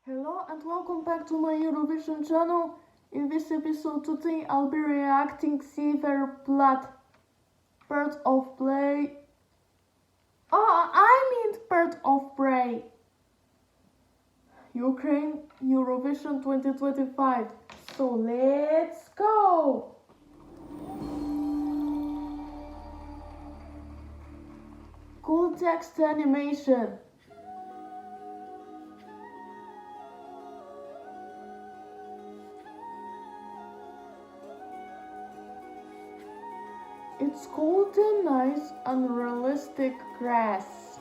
Hello and welcome back to my Eurovision channel. In this episode today I'll be reacting Ziferblat, Bird of Prey. Bird of Prey. Ukraine Eurovision 2025. So let's go! Cool text animation. It's cold and nice, unrealistic grass.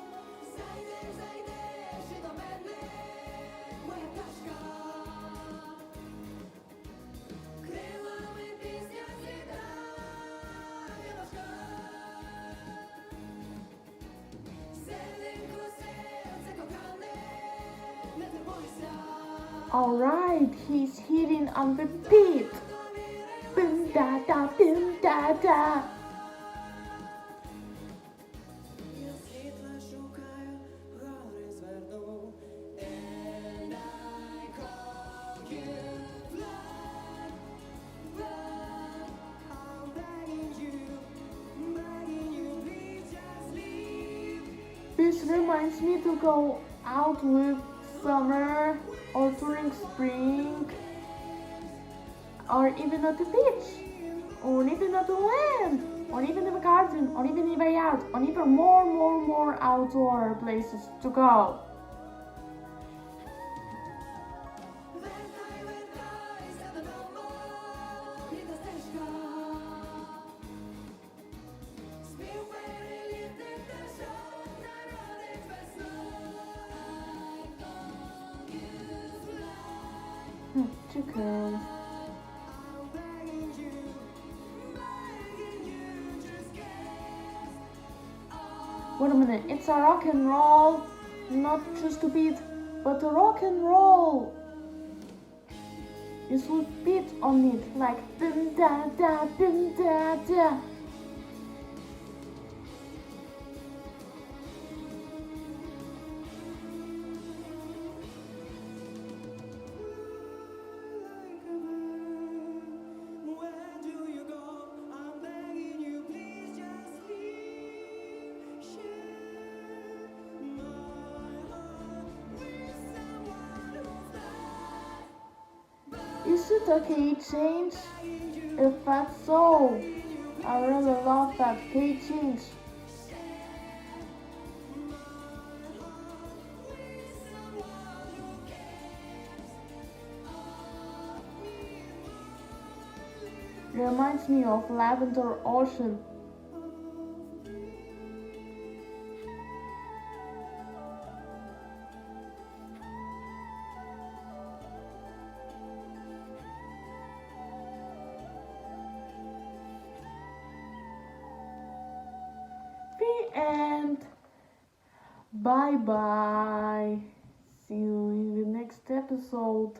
Alright, he's hitting on the beat. Boom da da, boom da da. This reminds me to go out with summer or during spring, or even at the beach, or even at the land, or even in the garden, or even in the yard, or even more outdoor places to go. Two girls. Wait a minute, it's a rock and roll, not just a beat, but a rock and roll. It's with beat on it, like bim da da, bim da da. Is it a key change? If that's so, I really love that key change. Reminds me of Lavender Ocean. And bye bye. See you in the next episode.